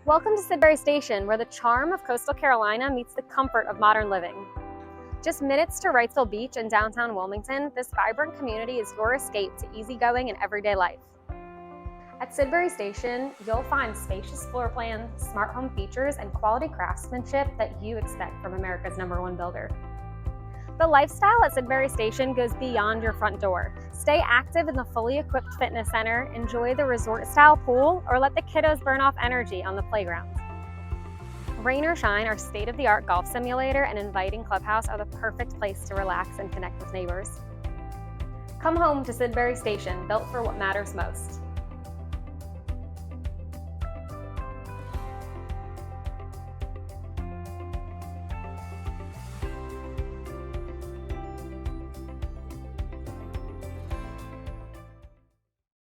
Welcome to Sidbury Station, where the charm of coastal Carolina meets the comfort of modern living. Just minutes to Wrightsville Beach in downtown Wilmington, this vibrant community is your escape to easygoing and everyday life. At Sidbury Station, you'll find spacious floor plans, smart home features, and quality craftsmanship that you expect from America's #1 builder. The lifestyle at Sidbury Station goes beyond your front door. Stay active in the fully equipped fitness center, enjoy the resort-style pool, or let the kiddos burn off energy on the playground. Rain or shine, our state-of-the-art golf simulator and inviting clubhouse are the perfect place to relax and connect with neighbors. Come home to Sidbury Station, built for what matters most.